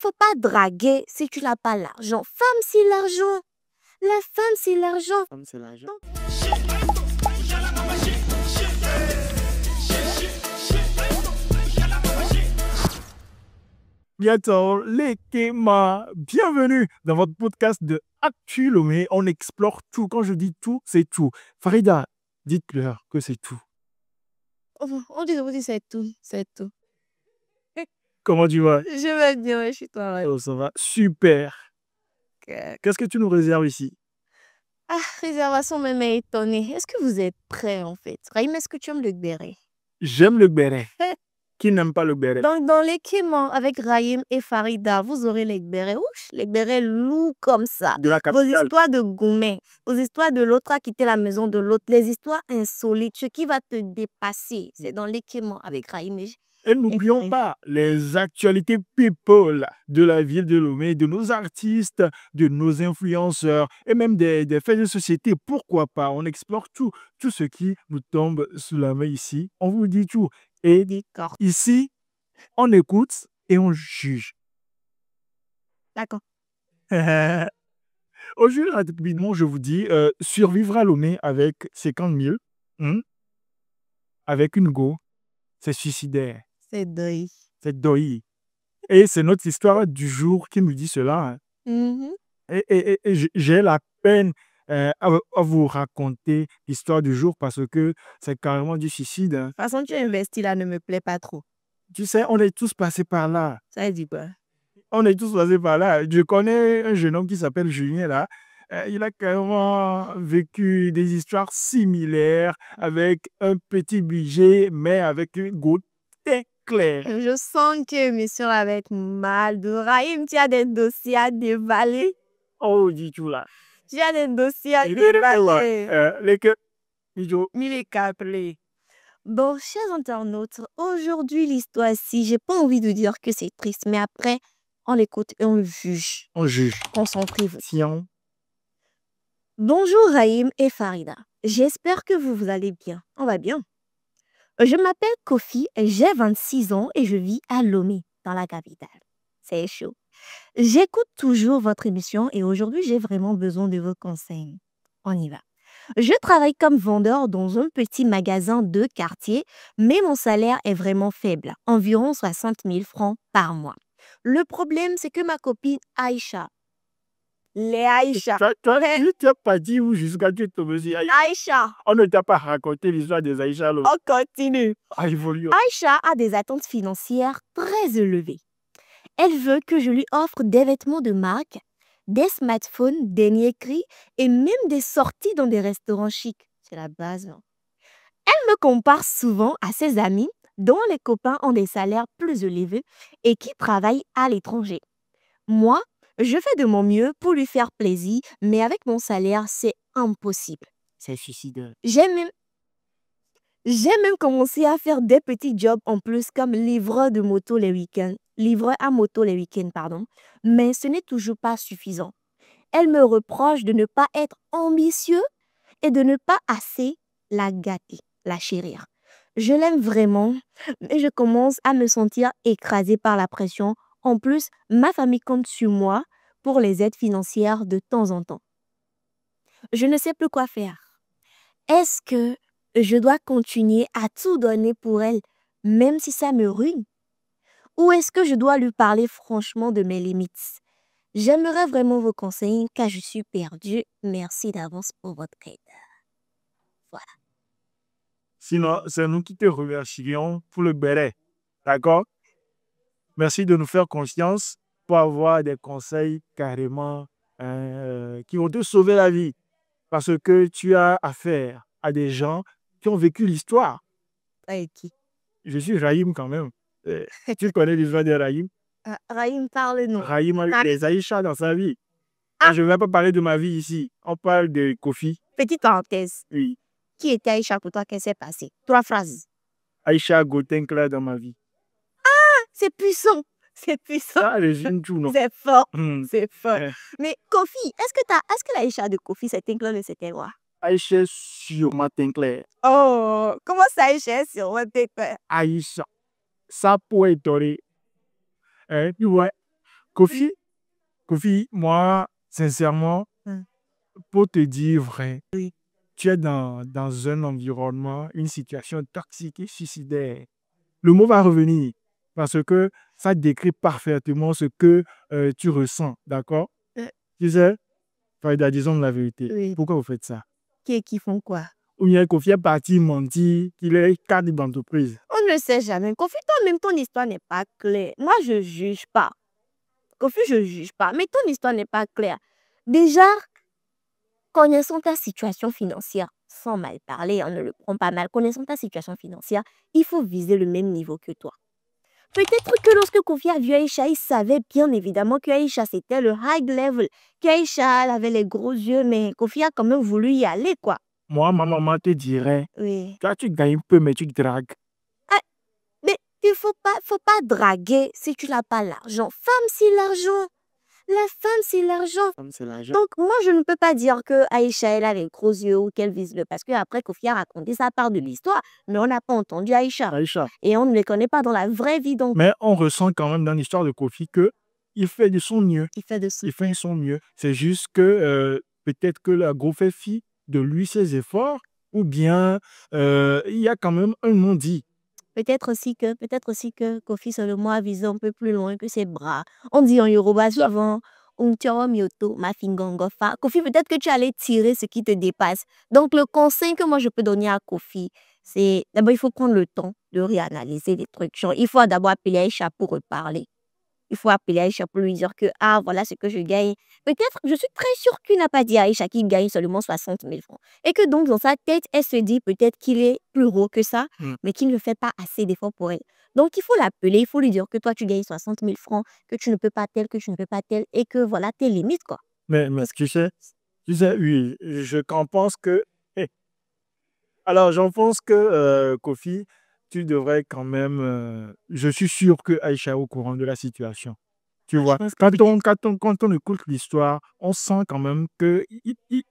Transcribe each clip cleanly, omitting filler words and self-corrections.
Faut pas draguer si tu n'as pas l'argent. Femme, c'est l'argent. La femme, c'est l'argent. Femme, c'est l'argent. Bientôt, les Kéma. Bienvenue dans votre podcast de Actu Lomé. On explore tout. Quand je dis tout, c'est tout. Farida, dites-leur que c'est tout. On dit c'est tout. C'est tout. Comment tu vas? Je vais bien, je suis toi. Oh, ça va super. Qu'est-ce que tu nous réserves ici? Ah, réservation même est étonnée. Est-ce que vous êtes prêts en fait? Raïm, est-ce que tu aimes le béret? J'aime le béret. Qui n'aime pas le béret? Donc, dans les Kémans, avec Raïm et Farida, vous aurez les bérets. Ouch, les bérets lourds comme ça. De la Vos capitale. histoires de gourmet, vos histoires de l'autre a quitté la maison de l'autre, les histoires insolites, ce qui va te dépasser. C'est dans les Kémans avec Raïm Et n'oublions pas les actualités people de la ville de Lomé, de nos artistes, de nos influenceurs et même des faits de société. Pourquoi pas? On explore tout ce qui nous tombe sous la main ici. On vous dit tout. Et D'accord. ici, on écoute et on juge. D'accord. Aujourd'hui, rapidement, je vous dis, survivre à Lomé avec 50 000, avec une go, c'est suicidaire. C'est deuil. C'est deuil. Et c'est notre histoire du jour qui nous dit cela. Et j'ai la peine à vous raconter l'histoire du jour parce que c'est carrément du suicide. De toute façon, tu investis là ne me plaît pas trop. Tu sais, on est tous passés par là. Ça dit quoi? On est tous passés par là. Je connais un jeune homme qui s'appelle Julien là. Il a carrément vécu des histoires similaires avec un petit budget, mais avec une goutte claire. Je sens que l'émission va être mal. De Raïm, tu as des dossiers à dévaler. Oh, dis-tu là. Tu as des dossiers à dévaler. Bon, chers internautes, aujourd'hui, l'histoire-ci, j'ai pas envie de dire que c'est triste, mais après, on l'écoute et on le juge. On juge. Concentrez-vous. Sion. Bonjour Raïm et Farida. J'espère que vous allez bien. On va bien. Je m'appelle Kofi, j'ai 26 ans et je vis à Lomé, dans la capitale. C'est chaud. J'écoute toujours votre émission et aujourd'hui, j'ai vraiment besoin de vos conseils. On y va. Je travaille comme vendeur dans un petit magasin de quartier, mais mon salaire est vraiment faible, environ 60 000 francs par mois. Le problème, c'est que ma copine Aïcha, les Aïcha. Toi, tu n'as pas dit où jusqu'à tu tombes sur Aïcha. On ne t'a pas raconté l'histoire des Aïcha. On continue. Aïcha a des attentes financières très élevées. Elle veut que je lui offre des vêtements de marque, des smartphones, dernier cri et même des sorties dans des restaurants chics. C'est la base. Hein. Elle me compare souvent à ses amis dont les copains ont des salaires plus élevés et qui travaillent à l'étranger. Moi, je fais de mon mieux pour lui faire plaisir, mais avec mon salaire, c'est impossible. C'est suicidaire. J'ai même commencé à faire des petits jobs en plus comme livreur de moto les week-ends. Livreur à moto les week-ends, pardon. Mais ce n'est toujours pas suffisant. Elle me reproche de ne pas être ambitieux et de ne pas assez la gâter, la chérir. Je l'aime vraiment, mais je commence à me sentir écrasée par la pression. En plus, ma famille compte sur moi pour les aides financières de temps en temps. Je ne sais plus quoi faire. Est-ce que je dois continuer à tout donner pour elle, même si ça me ruine? Ou est-ce que je dois lui parler franchement de mes limites? J'aimerais vraiment vos conseils car je suis perdue. Merci d'avance pour votre aide. Voilà. Sinon, c'est nous qui te remercions pour le béret. D'accord? Merci de nous faire confiance pour avoir des conseils carrément qui vont te sauver la vie. Parce que tu as affaire à des gens qui ont vécu l'histoire. Avec qui? Je suis Raïm quand même. Tu connais l'histoire de Raïm? Raïm, parle-nous. Raïm a eu des Aïcha dans sa vie. Je ne vais pas parler de ma vie ici. On parle de Kofi. Petite parenthèse. Oui. Qui était Aïcha pour toi? Qu'est-ce qui s'est passé? 3 phrases. Aïcha Gotenkla dans ma vie. C'est puissant. C'est puissant. Ça résume tout, non? C'est fort. C'est fort. Eh. Mais Kofi, est-ce que l'Aïcha de Kofi, c'était Claude, c'était quoi? Aïcha sur ma Tenkler. Oh, comment ça Aïcha sur moi, t'es quoi? Aïcha. Ça pourrait être. Tu vois, Kofi, Kofi, moi, sincèrement, Hum, pour te dire vrai, Oui. tu es dans un environnement, une situation toxique et suicidaire. Le mot va revenir parce que ça décrit parfaitement ce que tu ressens, d'accord? Euh, Tu sais, Farida, disons la vérité. Oui. Pourquoi vous faites ça? Qui font quoi? Ou bien Kofi est parti mentir qu'il est cadre d'entreprise. On ne sait jamais. Kofi, toi-même, ton histoire n'est pas claire. Moi, je ne juge pas. Kofi, je ne juge pas. Mais ton histoire n'est pas claire. Déjà, connaissant ta situation financière, sans mal parler, on ne le prend pas mal, connaissant ta situation financière, il faut viser le même niveau que toi. Peut-être que lorsque Kofi a vu Aïcha, il savait bien évidemment que Aïcha, c'était le high level, qu'Aïcha, elle avait les gros yeux, mais Kofi a quand même voulu y aller, quoi. Moi, ma maman te dirait, Oui. toi, tu gagnes peu, mais tu dragues. Ah, mais il faut pas draguer si tu n'as pas l'argent. Femme, c'est l'argent. La femme, c'est l'argent. Comme c'est l'argent. Donc, moi, je ne peux pas dire que Aïcha, elle a les gros yeux ou qu'elle vise le. Parce qu'après, Kofi a raconté sa part de l'histoire, mais on n'a pas entendu Aïcha. Aïcha. Et on ne les connaît pas dans la vraie vie, donc Mais on ressent quand même dans l'histoire de Kofi que il fait de son mieux. il fait de ça. Il fait de son mieux. C'est juste que peut-être que la go fait fi de lui ses efforts, ou bien il y a quand même un non-dit. Peut-être aussi que Kofi seulement a visé un peu plus loin que ses bras. On dit en Yoruba souvent, Untio mioto mafingongofa. Kofi, peut-être que tu allais tirer ce qui te dépasse. Donc, le conseil que moi je peux donner à Kofi, c'est d'abord, il faut prendre le temps de réanalyser les trucs. Genre, il faut d'abord appeler Aïcha pour reparler. Il faut appeler Aïcha pour lui dire que, ah, voilà ce que je gagne. Peut-être, je suis très sûre qu'il n'a pas dit à Aïcha qu'il gagne seulement 60 000 francs. Et que donc, dans sa tête, elle se dit peut-être qu'il est plus gros que ça, Mm. mais qu'il ne fait pas assez d'efforts pour elle. Donc, il faut l'appeler, il faut lui dire que toi, tu gagnes 60 000 francs, que tu ne peux pas tel, que tu ne peux pas tel, et que voilà tes limites, quoi. Mais tu sais, oui, je qu'en pense que. Eh, alors, j'en pense que Kofi, tu devrais quand même. Je suis sûr que Aïcha est au courant de la situation. Tu Je vois, pense que quand on écoute l'histoire, on sent quand même que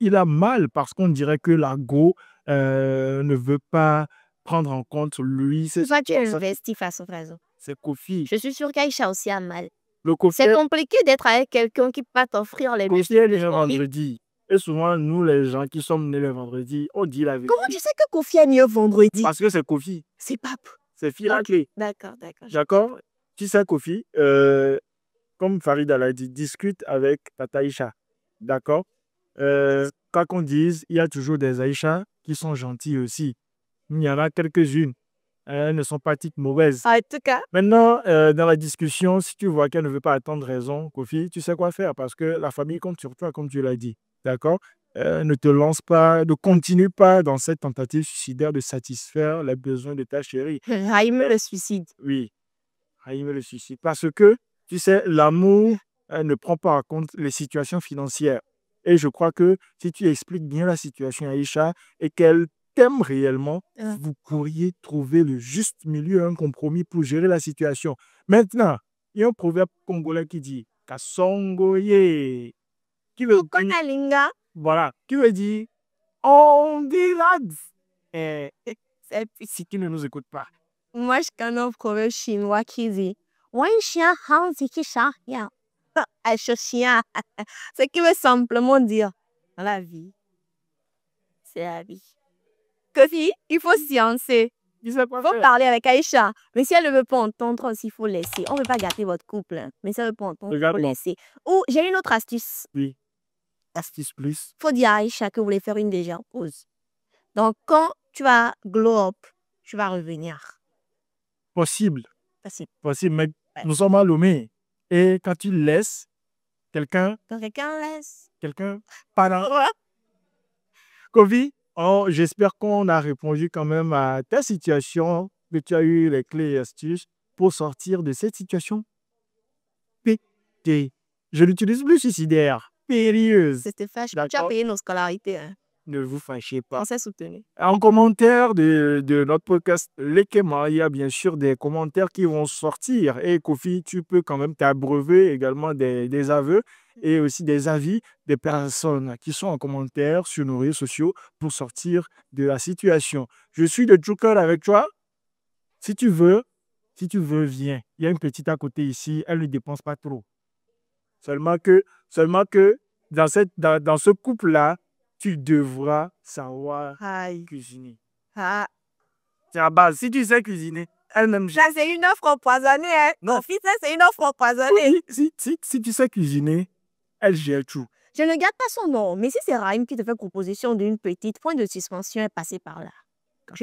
il a mal parce qu'on dirait que l'argot ne veut pas prendre en compte lui. toi, tu es investi face au réseau. C'est Kofi. Je suis sûre qu'Aïcha aussi a mal. Le Kofi, C'est compliqué d'être avec quelqu'un qui peut pas t'offrir les Kofi est né leçons. le vendredi. Et souvent, nous, les gens qui sommes nés le vendredi, on dit la vérité. Comment tu sais que Kofi est mieux vendredi? Parce que c'est Kofi. C'est pas. C'est fil clé. D'accord, d'accord. D'accord? Tu sais, Kofi, comme Farida l'a dit, discute avec Tata Aïcha. D'accord? Quoi qu'on dise, il y a toujours des Aïcha qui sont gentils aussi. Il y en a quelques-unes. Elles ne sont pas toutes mauvaises. En tout cas, Maintenant, dans la discussion, si tu vois qu'elle ne veut pas attendre raison, Kofi, tu sais quoi faire parce que la famille compte sur toi, comme tu l'as dit. D'accord? Ne te lance pas, ne continue pas dans cette tentative suicidaire de satisfaire les besoins de ta chérie. Raïm le suicide. Oui, Raïm le suicide. Parce que, tu sais, l'amour ne prend pas en compte les situations financières. Et je crois que si tu expliques bien la situation à Aïcha et qu'elle t'aime réellement, vous pourriez trouver le juste milieu, un compromis pour gérer la situation. Maintenant, il y a un proverbe congolais qui dit Kasongoye, qui veut dire, Konalinga, voilà, qui veut dire on dira. Si tu ne nous écoutes pas. moi je connais un proverbe chinois qui dit Wen chien han ziki sha ya. Chien. Ce qui veut simplement dire dans la vie, c'est la vie. Kofi, il faut sciencer. Tu sais quoi Il faut faire? parler avec Aïcha. Mais si elle ne veut pas entendre, il faut laisser. On ne veut pas gâter votre couple. Mais si elle ne veut pas entendre, il faut Regarde-moi. laisser. Ou j'ai une autre astuce. Oui. Astuce plus. Il faut dire à Aïcha que vous voulez faire une légère pause. Donc, quand tu vas glow up, tu vas revenir. Possible. Facile. Possible, mais Ouais. nous sommes allumés. Et quand tu laisses quelqu'un, Quand quelqu'un laisse. pendant Covid, j'espère qu'on a répondu quand même à ta situation, que tu as eu les clés et astuces pour sortir de cette situation. PT. Je n'utilise plus suicidaire. Périlleuse. C'était fâche. Tu as D'accord. payé nos scolarités. Hein. Ne vous fâchez pas. On s'est soutenu. En commentaire de notre podcast Lekema, il y a bien sûr des commentaires qui vont sortir. Et Kofi, tu peux quand même t'abreuver également des aveux et aussi des avis des personnes qui sont en commentaire sur nos réseaux sociaux pour sortir de la situation. Je suis de tout cœur avec toi. Si tu veux, viens. Il y a une petite à côté ici, elle ne dépense pas trop. Seulement que dans ce couple-là, tu devras savoir Aïe. cuisiner. Ah. C'est la base. Si tu sais cuisiner, elle-même. Ça, c'est une offre empoisonnée, hein. Non. Mon fils, ça, c'est une offre empoisonnée. Oui, si tu sais cuisiner, elle gère tout. Je ne garde pas son nom, mais si c'est Raïm qui te fait proposition d'une petite, point de suspension est passé par là.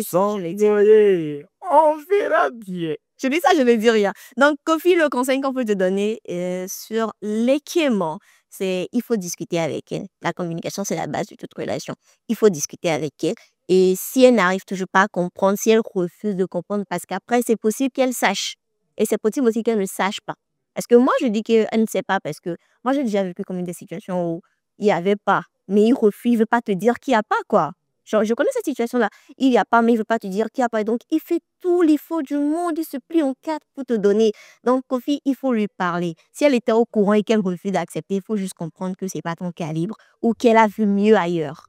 Sans rigoler, on verra bien. Je dis ça, je ne dis rien. Donc, Kofi, le conseil qu'on peut te donner sur l'équipement, c'est il faut discuter avec elle. La communication, c'est la base de toute relation. Il faut discuter avec elle. Et si elle n'arrive toujours pas à comprendre, si elle refuse de comprendre, parce qu'après, c'est possible qu'elle sache. Et c'est possible aussi qu'elle ne sache pas. Parce que moi, je dis qu'elle ne sait pas, parce que moi, j'ai déjà vécu comme des situations où il n'y avait pas. Mais il refuse, il ne veut pas te dire qu'il n'y a pas, quoi. Genre, je connais cette situation-là. Il n'y a pas, mais il ne veut pas te dire qu'il n'y a pas. Donc, il fait tout l'effort du monde, il se plie en quatre pour te donner. Donc, Kofi, il faut lui parler. Si elle était au courant et qu'elle refuse d'accepter, il faut juste comprendre que ce n'est pas ton calibre ou qu'elle a vu mieux ailleurs.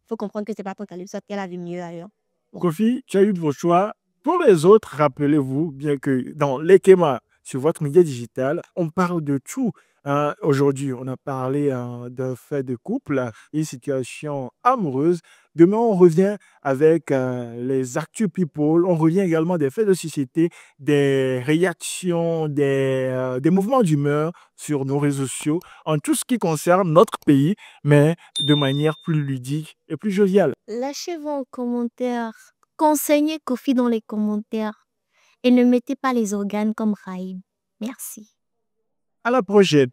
Il faut comprendre que ce n'est pas ton calibre, soit qu'elle a vu mieux ailleurs. Kofi, tu as eu de vos choix. Pour les autres, rappelez-vous bien que dans l'Ekema, sur votre média digital, on parle de tout. Aujourd'hui, on a parlé d'un fait de couple, une situation amoureuse. Demain, on revient avec les actus people. On revient également des faits de société, des réactions, des mouvements d'humeur sur nos réseaux sociaux, en tout ce qui concerne notre pays, mais de manière plus ludique et plus joviale. Lâchez-vous en commentaire. Conseillez Kofi dans les commentaires. Et ne mettez pas les organes comme Raïm. Merci. À la prochaine.